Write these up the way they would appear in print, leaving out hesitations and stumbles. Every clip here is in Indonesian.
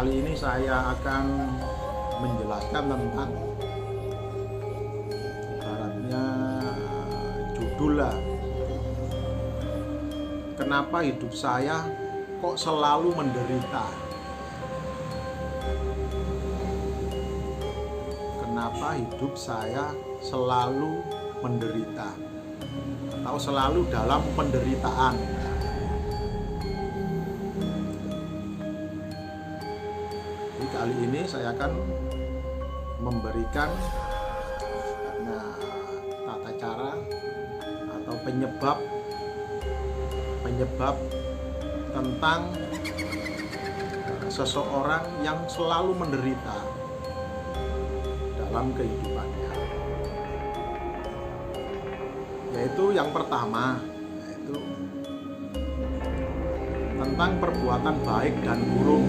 Kali ini saya akan menjelaskan tentang ibaratnya judul lah. Kenapa hidup saya kok selalu menderita? Kenapa hidup saya selalu menderita atau selalu dalam penderitaan? Jadi kali ini saya akan memberikan tata cara atau penyebab tentang seseorang yang selalu menderita dalam kehidupannya. Yaitu yang pertama, yaitu tentang perbuatan baik dan buruk.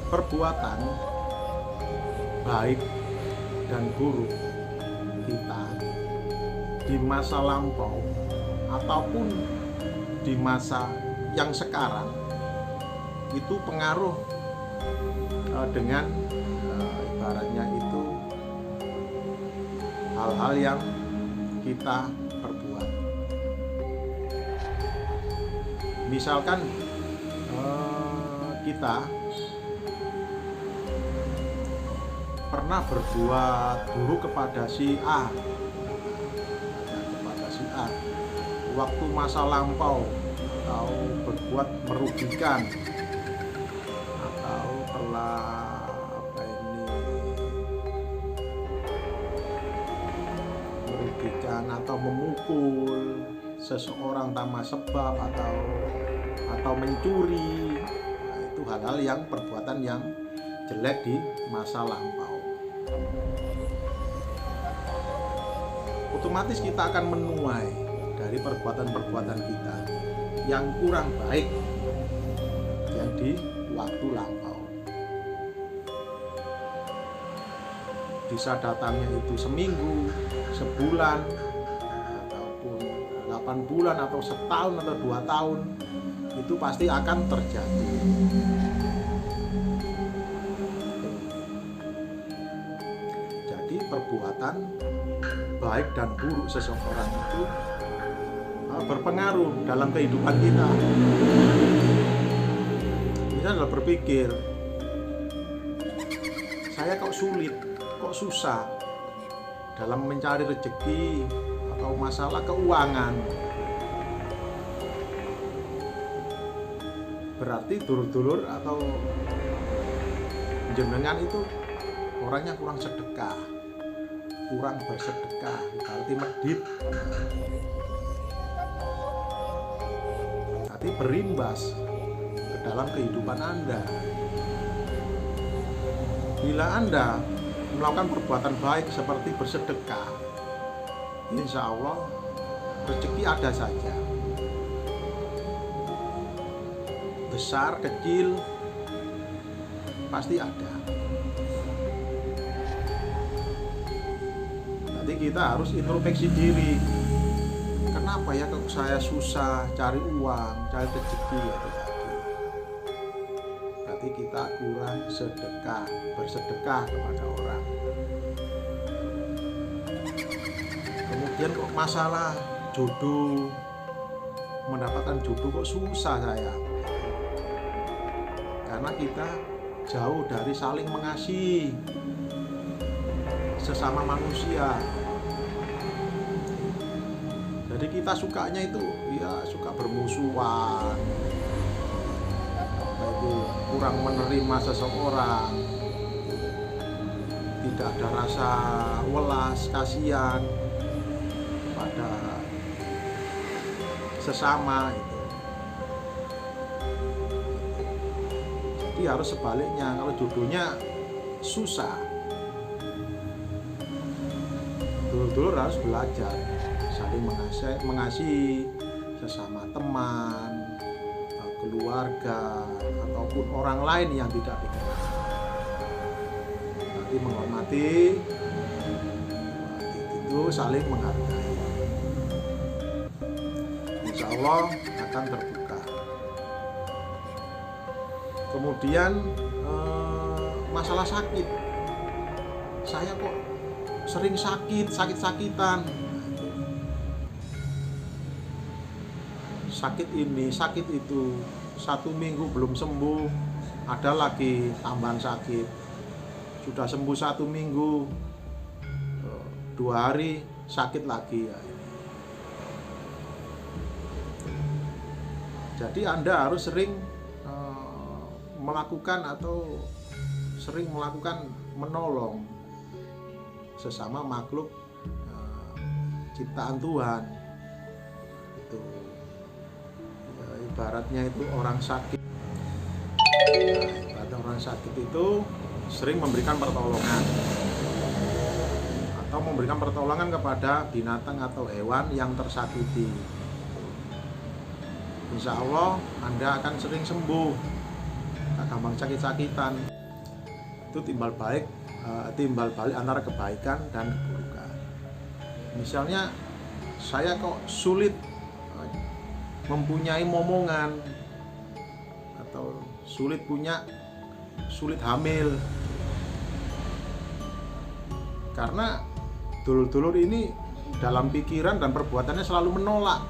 Perbuatan baik dan buruk kita di masa lampau ataupun di masa yang sekarang itu pengaruh dengan ibaratnya itu hal-hal yang kita perbuat. Misalkan kita pernah berbuat buruk kepada si A, waktu masa lampau, atau berbuat merugikan, atau telah merugikan atau memukul seseorang tanpa sebab, atau mencuri. Nah, itu hal-hal yang perbuatan yang jelek di masa lampau. Otomatis kita akan menuai dari perbuatan-perbuatan kita yang kurang baik yang di waktu lampau. Bisa datangnya itu seminggu, sebulan, ataupun 8 bulan, atau setahun, atau 2 tahun, itu pasti akan terjadi. Jadi perbuatan baik dan buruk seseorang itu berpengaruh dalam kehidupan kita. Kita adalah berpikir, saya kok sulit, kok susah dalam mencari rezeki atau masalah keuangan. Berarti dulur-dulur atau jenengan itu orangnya kurang sedekah, kurang bersedekah, berarti medit. Nanti berimbas ke dalam kehidupan Anda. Bila Anda melakukan perbuatan baik seperti bersedekah, insya Allah rezeki ada saja. Besar, kecil, pasti ada. Nanti kita harus introspeksi diri. Kenapa ya kok saya susah cari uang, cari rezeki itu tadi. Berarti kita kurang sedekah, bersedekah kepada orang. Kemudian kok masalah jodoh, mendapatkan jodoh kok susah saya. Karena kita jauh dari saling mengasihi sesama manusia. Jadi kita sukanya itu ya suka bermusuhan, itu kurang menerima seseorang, tidak ada rasa welas kasihan pada sesama itu. Jadi harus sebaliknya, kalau jodohnya susah, dulur-dulur harus belajar saling mengasihi sesama teman, keluarga, ataupun orang lain yang tidak dikenal. Nanti menghormati, itu saling menghargai. Insya Allah akan terbuka. Kemudian masalah sakit, saya kok sering sakit-sakitan, sakit ini, sakit itu, 1 minggu belum sembuh, ada lagi tambahan sakit, sudah sembuh 1 minggu, 2 hari sakit lagi ya. Jadi Anda harus sering melakukan menolong sesama makhluk ciptaan Tuhan. Itu ya, ibaratnya itu orang sakit. Orang sakit itu sering memberikan pertolongan atau memberikan pertolongan kepada binatang atau hewan yang tersakiti. Insya Allah Anda akan sering sembuh, gak gampang sakit-sakitan. Itu timbal balik antara kebaikan dan keburukan. Misalnya saya kok sulit mempunyai momongan atau sulit hamil, karena dulur-dulur ini dalam pikiran dan perbuatannya selalu menolak.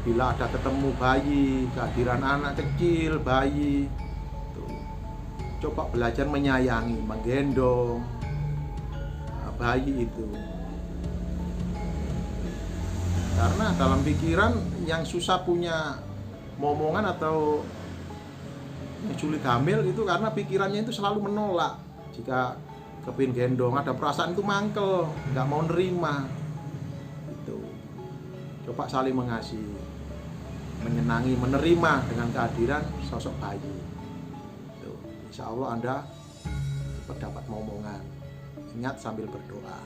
Bila ada ketemu bayi, kehadiran anak kecil, bayi, coba belajar menyayangi, menggendong bayi itu. Karena dalam pikiran yang susah punya momongan atau sulit hamil itu karena pikirannya itu selalu menolak. Jika kepin gendong, ada perasaan itu mangkel, nggak mau nerima. Itu. Coba saling mengasihi, menyenangi, menerima dengan kehadiran sosok bayi. Insya Allah Anda cepat dapat momongan. Ingat sambil berdoa.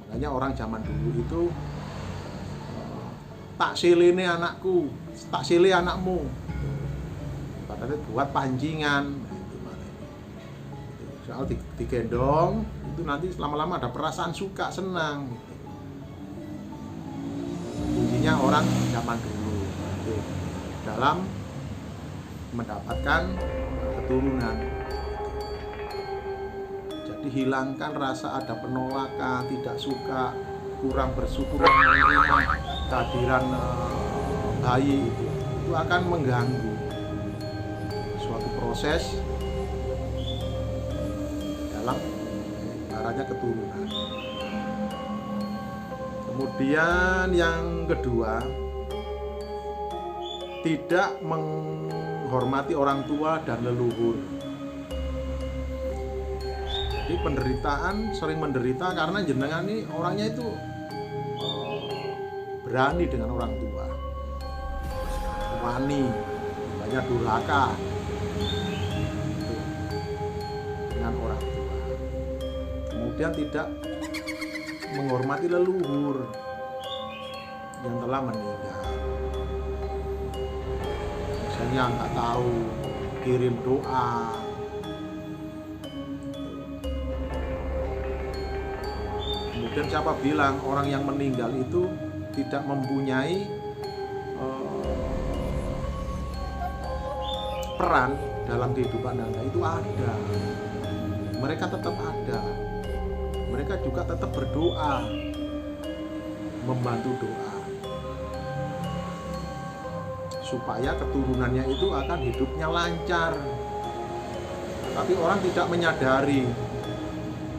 Makanya orang zaman dulu itu tak silene anakku, tak sile anakmu. Padahal buat pancingan. Soal digendong itu nanti lama-lama ada perasaan suka, senang. Kuncinya orang zaman dulu dalam mendapatkan keturunan. Jadi hilangkan rasa ada penolakan, tidak suka, kurang bersyukur menerima kehadiran bayi itu akan mengganggu suatu proses dalam ibaratnya keturunan. Kemudian yang kedua, tidak menghormati orang tua dan leluhur. Jadi penderitaan, sering menderita karena jenengan ini orangnya itu berani dengan orang tua, wani, banyak durhaka dengan orang tua. Kemudian tidak menghormati leluhur yang telah meninggal. Misalnya nggak tahu kirim doa, kemudian siapa bilang orang yang meninggal itu tidak mempunyai peran dalam kehidupan Anda? Itu ada, mereka tetap ada, mereka juga tetap berdoa, membantu doa supaya keturunannya itu akan hidupnya lancar. Tapi orang tidak menyadari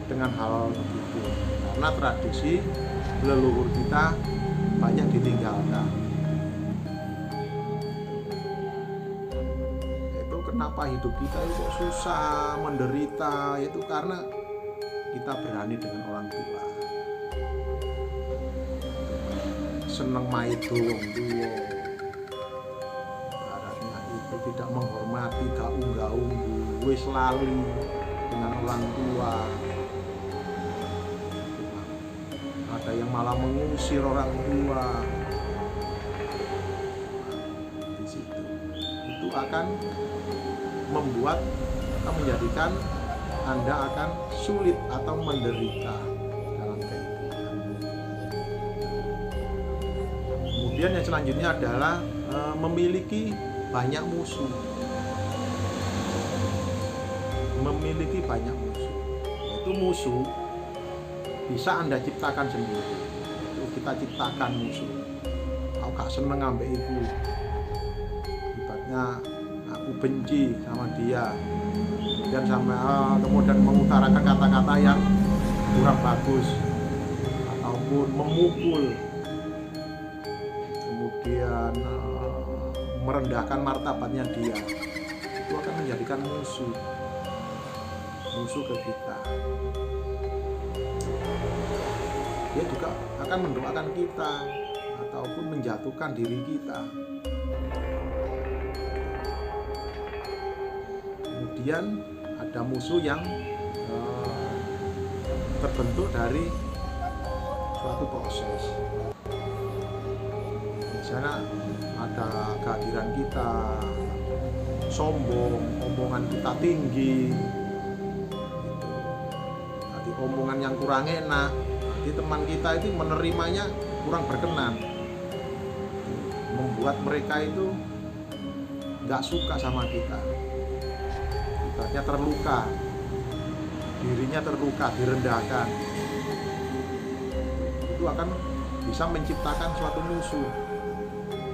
dengan hal begitu, karena tradisi leluhur kita banyak ditinggalkan. Itu kenapa hidup kita itu susah, menderita, itu karena kita berani dengan orang tua, seneng main wong tua, karena itu tidak menghormati, gaung-gaung, wis lali dengan orang tua. Ada yang malah mengusir orang tua. Di situ itu akan membuat atau menjadikan Anda akan sulit atau menderita dalam kehidupan. Kemudian yang selanjutnya adalah memiliki banyak musuh. Memiliki banyak musuh. Itu musuh bisa Anda ciptakan sendiri. Itu kita ciptakan musuh. Aku gak seneng ambek ibu. Ibaratnya aku benci sama dia. Kemudian mengutarakan kata-kata yang kurang bagus ataupun memukul, kemudian merendahkan martabatnya dia, itu akan menjadikan musuh ke kita. Dia juga akan mendoakan kita ataupun menjatuhkan diri kita. Kemudian ada musuh yang terbentuk dari suatu proses. Misalnya ada kehadiran kita sombong, omongan kita tinggi, nanti omongan yang kurang enak, nanti teman kita itu menerimanya kurang berkenan, membuat mereka itu nggak suka sama kita. Ibaratnya terluka, dirinya terluka, direndahkan. Itu akan bisa menciptakan suatu musuh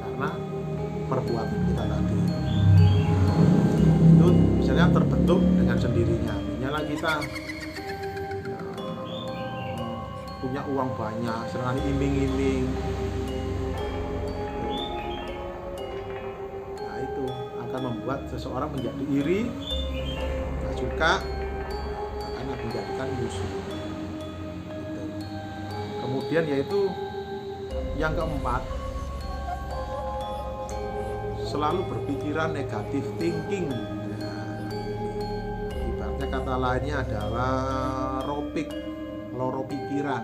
karena perbuatan kita tadi. Itu misalnya terbentuk dengan sendirinya. Misalnya kita punya uang banyak, sering iming-iming. Nah itu akan membuat seseorang menjadi iri, suka, akan menjadikan musuh. Gitu. Kemudian yaitu yang keempat, selalu berpikiran negatif thinking. Nah, ibaratnya kata lainnya adalah loro pikiran.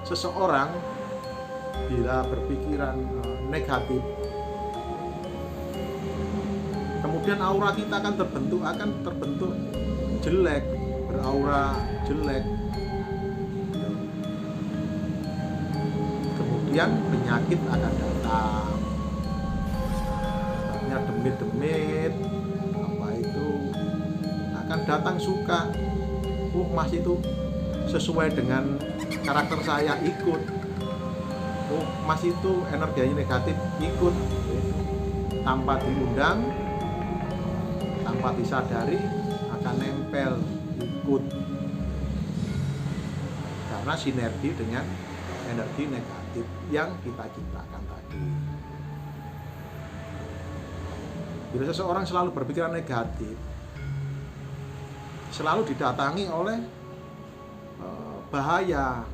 Seseorang bila berpikiran negatif, kemudian aura kita akan terbentuk jelek, beraura jelek. Kemudian penyakit akan datang. Misalnya demit-demit, apa itu akan datang suka. Mas itu sesuai dengan karakter saya, ikut. Mas itu energinya negatif, ikut. Tanpa diundang, tanpa disadari akan nempel, ikut, karena sinergi dengan energi negatif yang kita ciptakan tadi. Bila seseorang selalu berpikiran negatif, selalu didatangi oleh bahaya,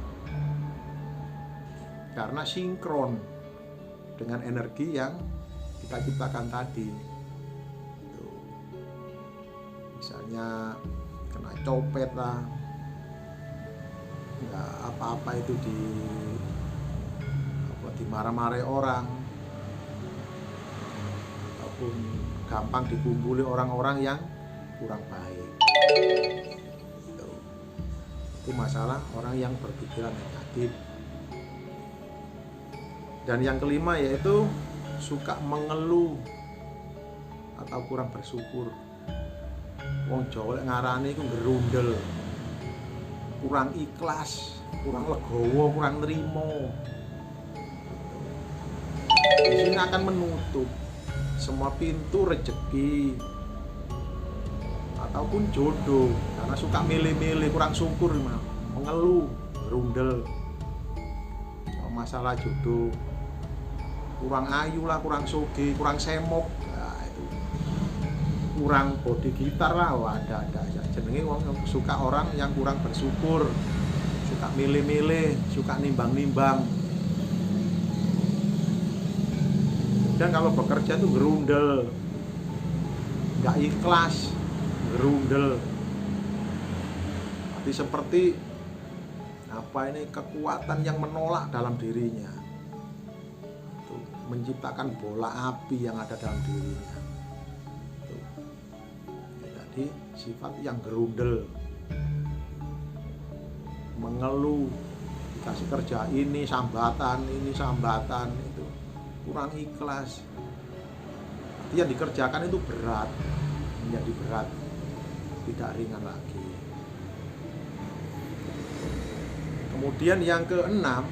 karena sinkron dengan energi yang kita ciptakan tadi. Misalnya kena copet lah, nggak apa-apa itu dimarah-marahi orang, ataupun gampang dikumpuli orang-orang yang kurang baik. Itu masalah orang yang berpikiran negatif. Dan yang kelima yaitu suka mengeluh atau kurang bersyukur. Wong Jawa ngarani iku gerundel, kurang ikhlas, kurang legowo, kurang nerimo. Di sini akan menutup semua pintu rezeki ataupun jodoh, karena suka milih-milih, kurang syukur, mengeluh, gerundel. Masalah jodoh, kurang ayu lah, kurang soge, kurang semok. Kurang body gitar lah, ada jenenge wong suka orang yang kurang bersyukur, suka milih-milih, suka nimbang-nimbang. Dan kalau bekerja tuh gerundel, nggak ikhlas, gerundel. Tapi seperti kekuatan yang menolak dalam dirinya, tuh, menciptakan bola api yang ada dalam dirinya. Sifat yang gerundel, mengeluh, kasih kerja ini sambatan itu kurang ikhlas. Artinya yang dikerjakan itu berat, menjadi berat, tidak ringan lagi. Kemudian yang keenam,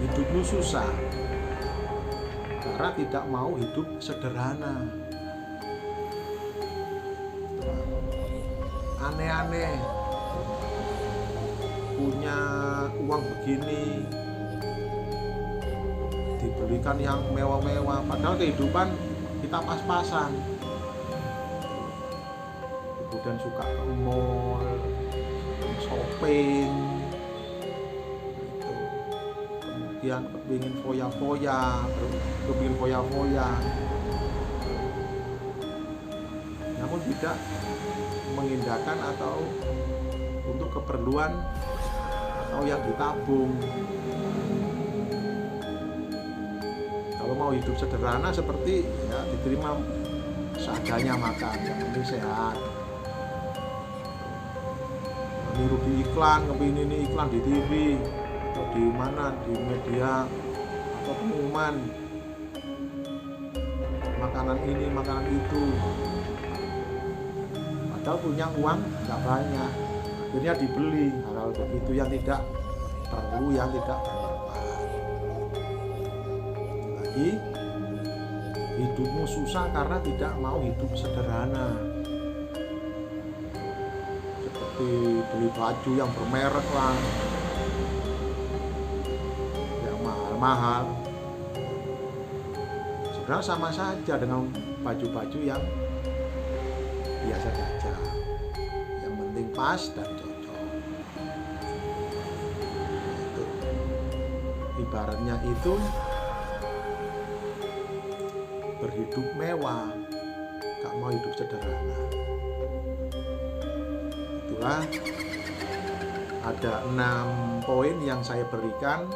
hidupmu susah karena tidak mau hidup sederhana. Aneh-aneh, punya uang begini, dibelikan yang mewah-mewah, padahal kehidupan kita pas-pasan. Kemudian suka ke mall, shopping, gitu. Kemudian kepingin foya-foya, namun tidak mengindahkan atau untuk keperluan atau yang ditabung. Kalau mau hidup sederhana seperti ya diterima seadanya makan, yang penting sehat. Niru di iklan, kepingin ini iklan di TV atau di mana, di media atau pengumuman makanan ini, makanan itu. Padahal punya uang nggak banyak, akhirnya dibeli hal-hal begitu yang tidak perlu, yang tidak bermanfaat. Lagi, hidupmu susah karena tidak mau hidup sederhana. Seperti beli baju yang bermerek lah, yang mahal-mahal. Sebenarnya sama saja dengan baju-baju yang biasa saja, yang penting pas dan cocok. Itu ibaratnya itu berhidup mewah, gak mau hidup sederhana. Itulah ada 6 poin yang saya berikan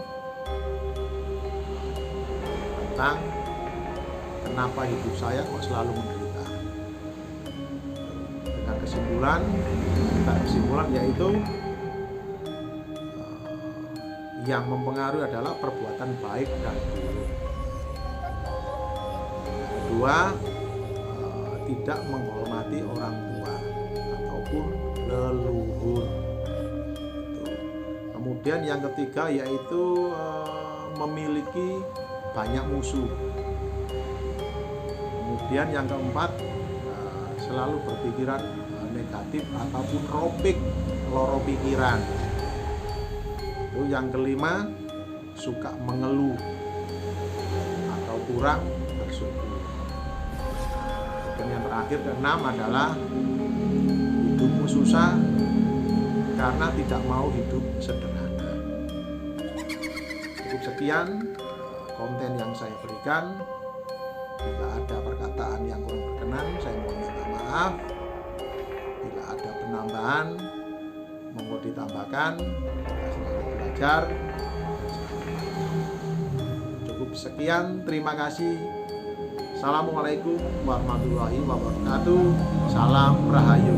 tentang kenapa hidup saya kok selalu menderita. Kesimpulan yaitu yang mempengaruhi adalah perbuatan baik dan buruk. Kedua, tidak menghormati orang tua ataupun leluhur. Kemudian yang ketiga yaitu memiliki banyak musuh. Kemudian yang keempat, selalu berpikiran negatif ataupun loro pikiran. Itu yang kelima, suka mengeluh atau kurang bersyukur. Dan yang terakhir keenam adalah hidupmu susah karena tidak mau hidup sederhana. Cukup sekian konten yang saya berikan. Bila ada perkataan yang kurang berkenan, saya mohon minta maaf. Bila ada penambahan, monggo ditambahkan. Kita selalu belajar. Cukup sekian, terima kasih. Assalamualaikum warahmatullahi wabarakatuh. Salam Rahayu.